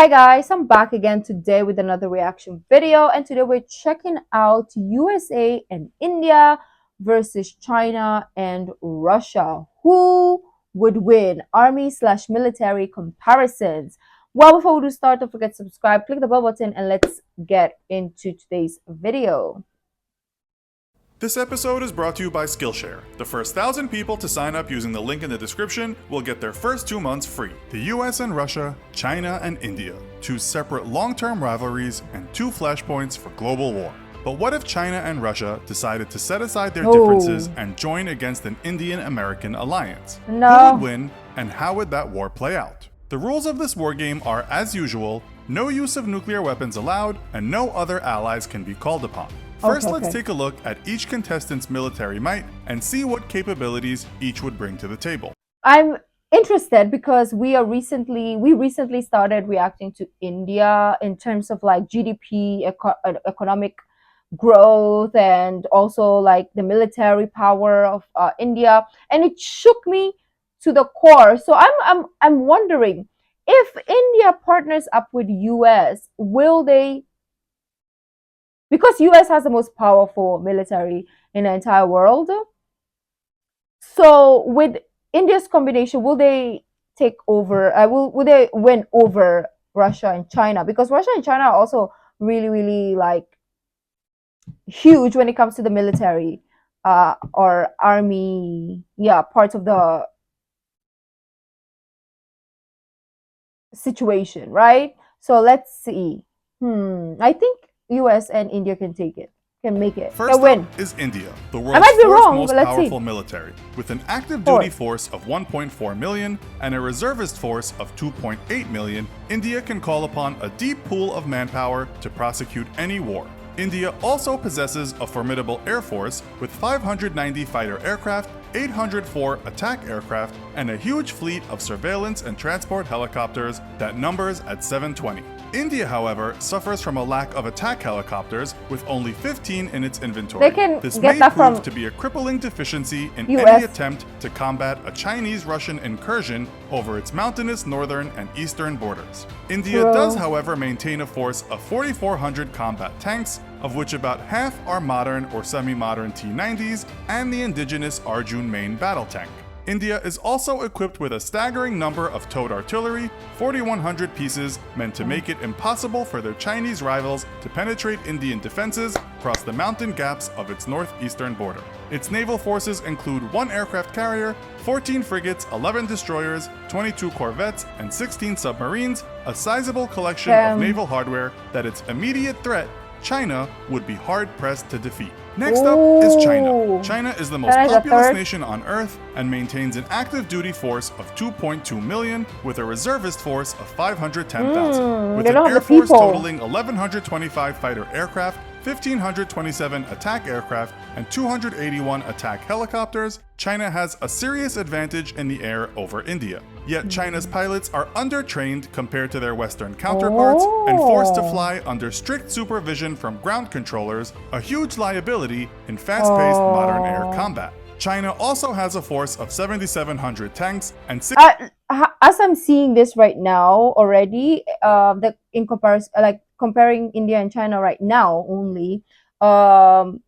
Hi guys, I'm back again today with another reaction video, and today we're checking out USA and India versus China and Russia. Who would win? Army/military comparisons. Well, before we do start, don't forget to subscribe, click the bell button, and let's get into today's video. This episode is brought to you by Skillshare. The first 1,000 people to sign up using the link in the description will get their first 2 months free. The US and Russia, China and India, two separate long-term rivalries and two flashpoints for global war. But what if China and Russia decided to set aside their differences and join against an Indian-American alliance? Who would win, and how would that war play out? The rules of this war game are, as usual, no use of nuclear weapons allowed, and no other allies can be called upon. First, let's take a look at each contestant's military might and see what capabilities each would bring to the table. I'm interested because we recently started reacting to India in terms of like GDP, economic growth, and also like the military power of India, and it shook me to the core. So I'm wondering if India partners up with US, will they? Because US has the most powerful military in the entire world. So with India's combination, will they take over? Will they win over Russia and China? Because Russia and China are also really like huge when it comes to the military or army, parts of the situation, right? So let's see. I think US and India can take it, can make it. First win. Up is India, the world's fourth most powerful military. With an active duty force of 1.4 million and a reservist force of 2.8 million, India can call upon a deep pool of manpower to prosecute any war. India also possesses a formidable air force with 590 fighter aircraft, 804 attack aircraft, and a huge fleet of surveillance and transport helicopters that numbers at 720. India, however, suffers from a lack of attack helicopters with only 15 in its inventory. This may prove to be a crippling deficiency in any attempt to combat a Chinese-Russian incursion over its mountainous northern and eastern borders. India does, however, maintain a force of 4,400 combat tanks, of which about half are modern or semi-modern T-90s and the indigenous Arjun main battle tank. India is also equipped with a staggering number of towed artillery, 4,100 pieces, meant to make it impossible for their Chinese rivals to penetrate Indian defenses across the mountain gaps of its northeastern border. Its naval forces include 1 aircraft carrier, 14 frigates, 11 destroyers, 22 corvettes, and 16 submarines, a sizable collection of naval hardware that its immediate threat, China, would be hard-pressed to defeat. Next up is China. China is the most populous nation on Earth and maintains an active duty force of 2.2 million with a reservist force of 510,000. With an air force totaling 1,125 fighter aircraft, 1,527 attack aircraft, and 281 attack helicopters, China has a serious advantage in the air over India. Yet China's pilots are undertrained compared to their Western counterparts and forced to fly under strict supervision from ground controllers, a huge liability in fast-paced modern air combat. China also has a force of 7,700 tanks and as I'm seeing this right now already, in comparison, like comparing India and China right now only, China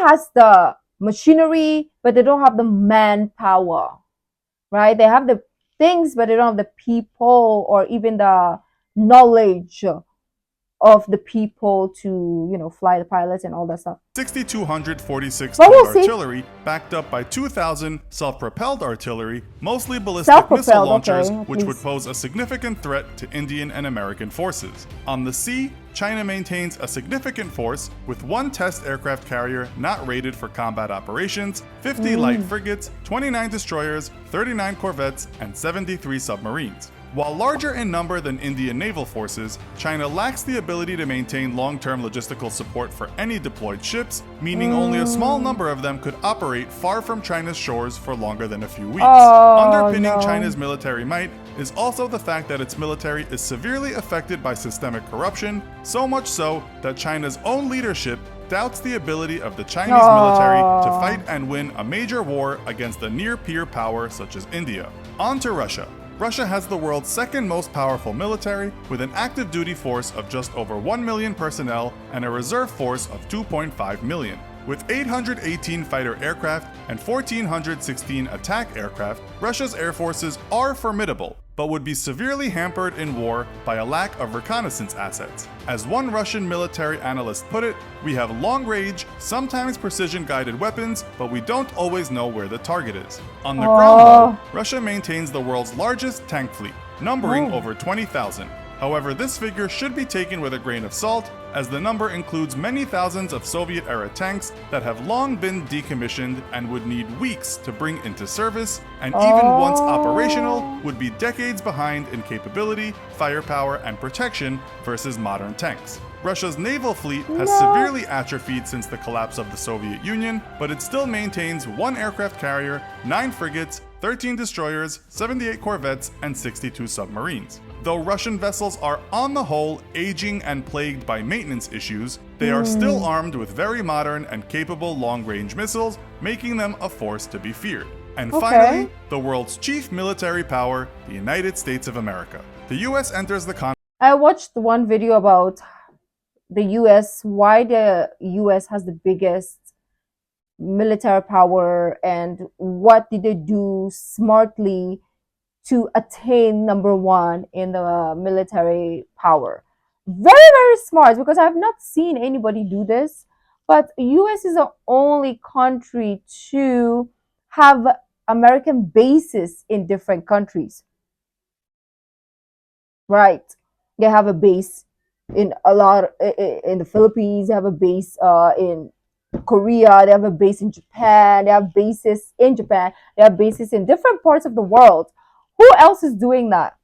has the machinery, but they don't have the manpower, right? They have the things, but they don't have the people or even the knowledge of the people to, fly the pilots and all that stuff. 6,246 artillery, backed up by 2,000 self-propelled artillery, mostly ballistic missile launchers, which would pose a significant threat to Indian and American forces. On the sea, China maintains a significant force with 1 test aircraft carrier not rated for combat operations, 50 light frigates, 29 destroyers, 39 corvettes, and 73 submarines. While larger in number than Indian naval forces, China lacks the ability to maintain long-term logistical support for any deployed ships, meaning only a small number of them could operate far from China's shores for longer than a few weeks. Underpinning China's military might is also the fact that its military is severely affected by systemic corruption, so much so that China's own leadership doubts the ability of the Chinese military to fight and win a major war against a near-peer power such as India. On to Russia. Russia has the world's second most powerful military, with an active duty force of just over 1 million personnel and a reserve force of 2.5 million. With 818 fighter aircraft and 1,416 attack aircraft, Russia's air forces are formidable, but would be severely hampered in war by a lack of reconnaissance assets. As one Russian military analyst put it, we have long-range, sometimes precision-guided weapons, but we don't always know where the target is. On the ground, though, Russia maintains the world's largest tank fleet, numbering over 20,000. However, this figure should be taken with a grain of salt, as the number includes many thousands of Soviet-era tanks that have long been decommissioned and would need weeks to bring into service, and even once operational, would be decades behind in capability, firepower, and protection versus modern tanks. Russia's naval fleet has severely atrophied since the collapse of the Soviet Union, but it still maintains 1 aircraft carrier, 9 frigates, 13 destroyers, 78 corvettes, and 62 submarines. Though Russian vessels are on the whole aging and plagued by maintenance issues, they are still armed with very modern and capable long-range missiles, making them a force to be feared. And finally, the world's chief military power, the United States of America. The US enters the conflict. I watched one video about the US, why the US has the biggest military power and what did they do smartly to attain number 1 in the military power. Very, very smart, because I've not seen anybody do this, but US is the only country to have American bases in different countries. Right. They have a base in in the Philippines, they have a base in Korea, they have a base in Japan, they have bases in Japan, they have bases in different parts of the world. Who else is doing that?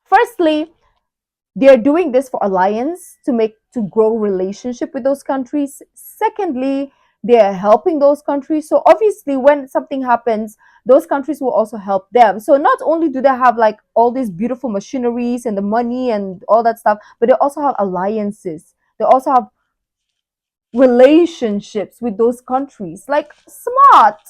Firstly, they're doing this for alliance to grow relationship with those countries. Secondly, they're helping those countries. So obviously when something happens, those countries will also help them. So not only do they have like all these beautiful machineries and the money and all that stuff, but they also have alliances. They also have relationships with those countries. Like, smart.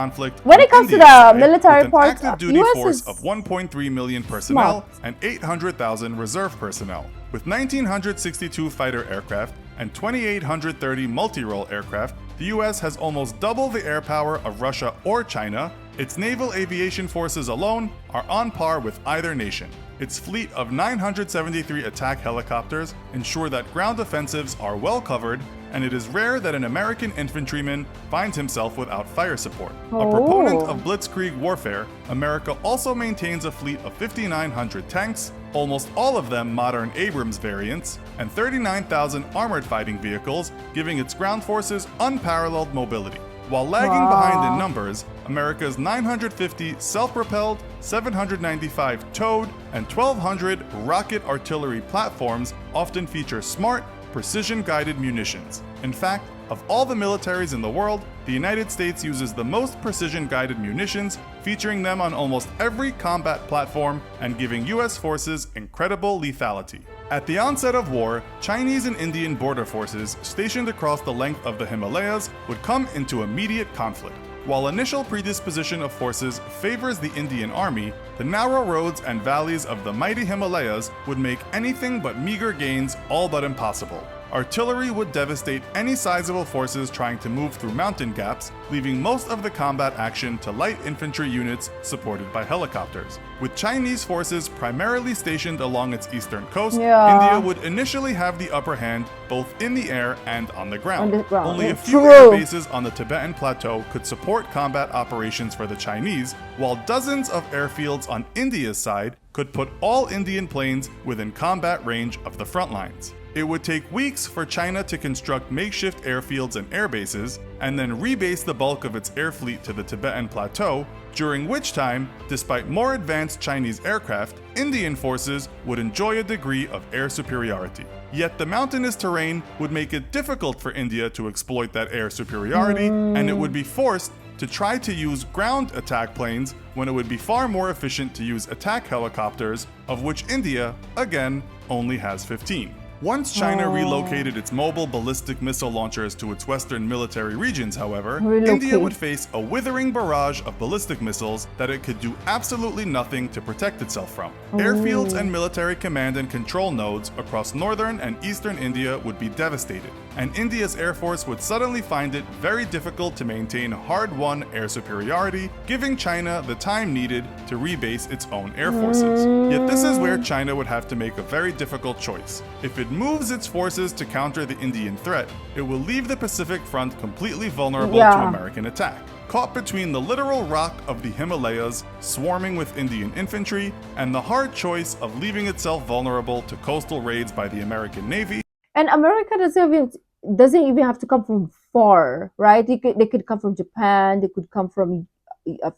Conflict when it comes to the military part, part, active duty US force of 1.3 million personnel smart. and 800,000 reserve personnel. With 1,962 fighter aircraft and 2,830 multi-role aircraft, the US has almost double the air power of Russia or China. Its naval aviation forces alone are on par with either nation. Its fleet of 973 attack helicopters ensure that ground offensives are well covered, and it is rare that an American infantryman finds himself without fire support. A proponent of blitzkrieg warfare, America also maintains a fleet of 5,900 tanks, almost all of them modern Abrams variants, and 39,000 armored fighting vehicles, giving its ground forces unparalleled mobility. While lagging behind in numbers, America's 950 self-propelled, 795 towed, and 1,200 rocket artillery platforms often feature smart, precision-guided munitions. In fact, of all the militaries in the world, the United States uses the most precision-guided munitions, featuring them on almost every combat platform and giving US forces incredible lethality. At the onset of war, Chinese and Indian border forces stationed across the length of the Himalayas would come into immediate conflict. While initial predisposition of forces favors the Indian army, the narrow roads and valleys of the mighty Himalayas would make anything but meager gains all but impossible. Artillery would devastate any sizable forces trying to move through mountain gaps, leaving most of the combat action to light infantry units supported by helicopters. With Chinese forces primarily stationed along its eastern coast, India would initially have the upper hand both in the air and on the ground. Only a few air bases on the Tibetan Plateau could support combat operations for the Chinese, while dozens of airfields on India's side could put all Indian planes within combat range of the front lines. It would take weeks for China to construct makeshift airfields and airbases, and then rebase the bulk of its air fleet to the Tibetan Plateau, during which time, despite more advanced Chinese aircraft, Indian forces would enjoy a degree of air superiority. Yet the mountainous terrain would make it difficult for India to exploit that air superiority, and it would be forced to try to use ground attack planes when it would be far more efficient to use attack helicopters, of which India, again, only has 15. Once China relocated its mobile ballistic missile launchers to its western military regions, however, India would face a withering barrage of ballistic missiles that it could do absolutely nothing to protect itself from. Airfields and military command and control nodes across northern and eastern India would be devastated, and India's Air Force would suddenly find it very difficult to maintain hard-won air superiority, giving China the time needed to rebase its own air forces. Yet this is where China would have to make a very difficult choice. If it moves its forces to counter the Indian threat, it will leave the Pacific front completely vulnerable to American attack. Caught between the literal rock of the Himalayas, swarming with Indian infantry, and the hard choice of leaving itself vulnerable to coastal raids by the American Navy. And America doesn't even have to come from far, right? They could come from Japan, they could come from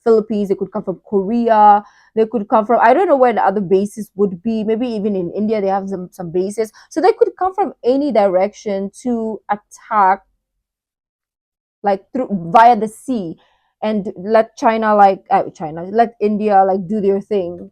Philippines, they could come from Korea, they could come from, I don't know where the other bases would be, maybe even in India they have some bases. So they could come from any direction to attack, like via the sea, and let let India do their thing.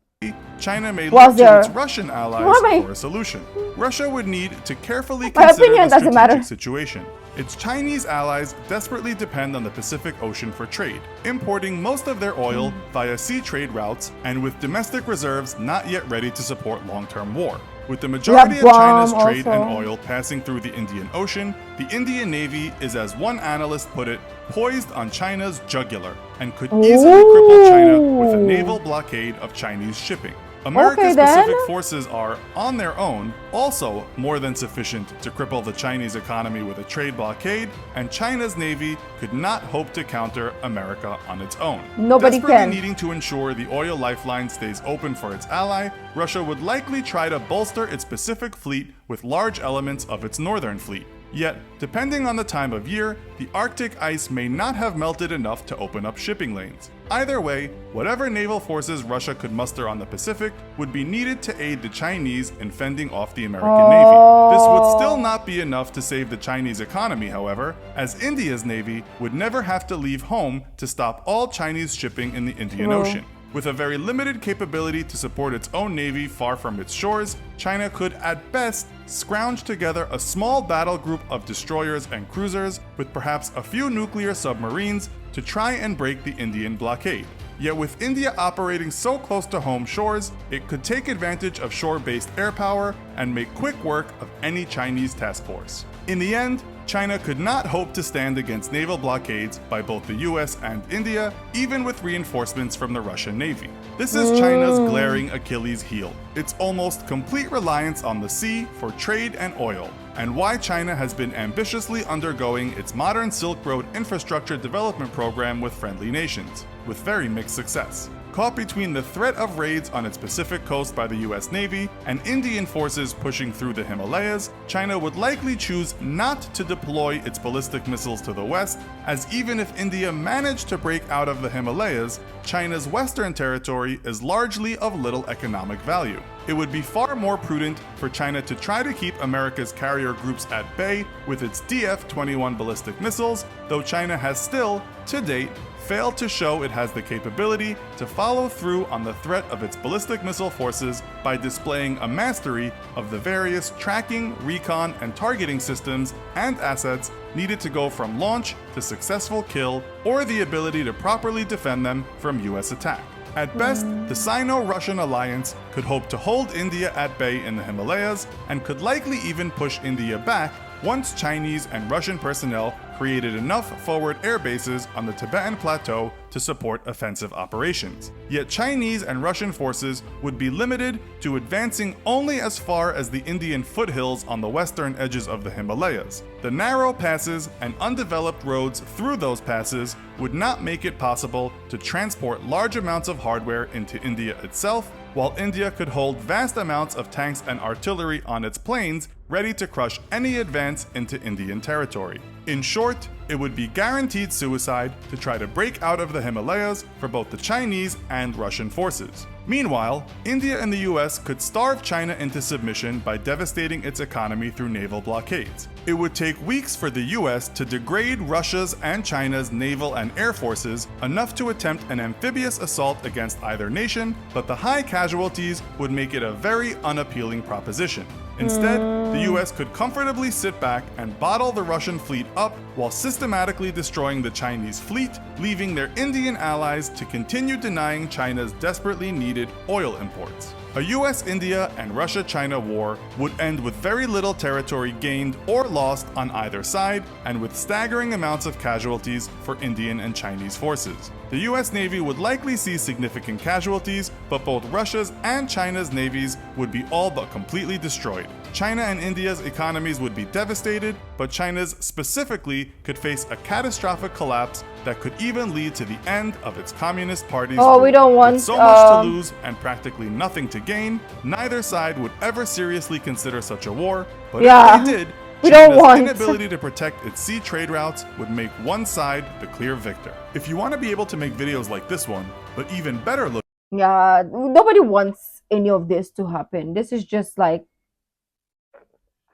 China may look to its Russian allies for a solution. Russia would need to carefully consider the strategic situation. Its Chinese allies desperately depend on the Pacific Ocean for trade, importing most of their oil via sea trade routes and with domestic reserves not yet ready to support long-term war. With the majority of China's trade and oil passing through the Indian Ocean, the Indian Navy is, as one analyst put it, poised on China's jugular and could easily cripple China with a naval blockade of Chinese shipping. America's Pacific forces are, on their own, also more than sufficient to cripple the Chinese economy with a trade blockade, and China's Navy could not hope to counter America on its own. Desperately needing to ensure the oil lifeline stays open for its ally, Russia would likely try to bolster its Pacific fleet with large elements of its northern fleet. Yet, depending on the time of year, the Arctic ice may not have melted enough to open up shipping lanes. Either way, whatever naval forces Russia could muster on the Pacific would be needed to aid the Chinese in fending off the American Navy. This would still not be enough to save the Chinese economy, however, as India's Navy would never have to leave home to stop all Chinese shipping in the Indian Ocean. With a very limited capability to support its own navy far from its shores, China could at best scrounge together a small battle group of destroyers and cruisers with perhaps a few nuclear submarines to try and break the Indian blockade. Yet with India operating so close to home shores, it could take advantage of shore-based air power and make quick work of any Chinese task force. In the end, China could not hope to stand against naval blockades by both the US and India, even with reinforcements from the Russian Navy. This is China's glaring Achilles heel, its almost complete reliance on the sea for trade and oil, and why China has been ambitiously undergoing its modern Silk Road infrastructure development program with friendly nations, with very mixed success. Caught between the threat of raids on its Pacific coast by the US Navy and Indian forces pushing through the Himalayas, China would likely choose not to deploy its ballistic missiles to the west, as even if India managed to break out of the Himalayas, China's western territory is largely of little economic value. It would be far more prudent for China to try to keep America's carrier groups at bay with its DF-21 ballistic missiles, though China has still, to date, failed to show it has the capability to follow through on the threat of its ballistic missile forces by displaying a mastery of the various tracking, recon, and targeting systems and assets needed to go from launch to successful kill, or the ability to properly defend them from US attack. At best, the Sino-Russian alliance could hope to hold India at bay in the Himalayas and could likely even push India back once Chinese and Russian personnel created enough forward air bases on the Tibetan Plateau to support offensive operations. Yet Chinese and Russian forces would be limited to advancing only as far as the Indian foothills on the western edges of the Himalayas. The narrow passes and undeveloped roads through those passes would not make it possible to transport large amounts of hardware into India itself, while India could hold vast amounts of tanks and artillery on its plains ready to crush any advance into Indian territory. In short, it would be guaranteed suicide to try to break out of the Himalayas for both the Chinese and Russian forces. Meanwhile, India and the US could starve China into submission by devastating its economy through naval blockades. It would take weeks for the US to degrade Russia's and China's naval and air forces enough to attempt an amphibious assault against either nation, but the high casualties would make it a very unappealing proposition. Instead, the the US could comfortably sit back and bottle the Russian fleet up while systematically destroying the Chinese fleet, leaving their Indian allies to continue denying China's desperately needed oil imports. A US-India and Russia-China war would end with very little territory gained or lost on either side, and with staggering amounts of casualties for Indian and Chinese forces. The US Navy would likely see significant casualties, but both Russia's and China's navies would be all but completely destroyed. China and India's economies would be devastated, but China's specifically could face a catastrophic collapse that could even lead to the end of its Communist Party's Oh, we don't want With so much to lose and practically nothing to gain, neither side would ever seriously consider such a war, but if they did, we don't China's want inability to protect its sea trade routes would make one side the clear victor. If you want to be able to make videos like this one, but even better look, yeah, nobody wants any of this to happen. This is just like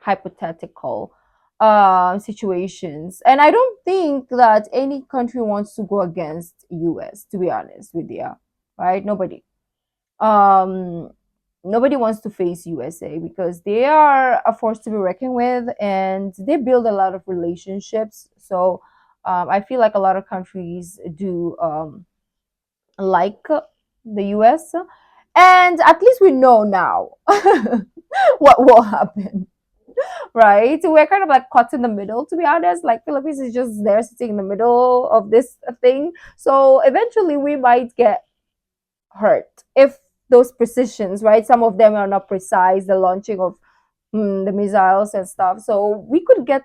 hypothetical situations, and I don't think that any country wants to go against US, to be honest with you, right? Um nobody wants to face USA because they are a force to be reckoned with, and they build a lot of relationships. So I feel like a lot of countries do like the US, and at least we know now what will happen. Right? We're kind of like caught in the middle, to be honest. Like Philippines is just there sitting in the middle of this thing. So eventually we might get hurt if those precisions, right? Some of them are not precise, the launching of the missiles and stuff. So we could get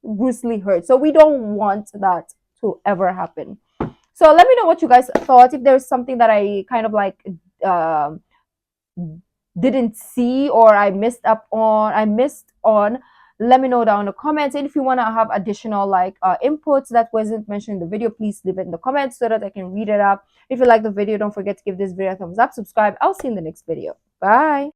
brutally hurt. So we don't want that to ever happen. So let me know what you guys thought. If there's something that I kind of like didn't see, or I missed on, let me know down in the comments. And if you want to have additional like inputs that wasn't mentioned in the video, please leave it in the comments so that I can read it up. If you like the video, don't forget to give this video a thumbs up, subscribe. I'll see you in the next video. Bye.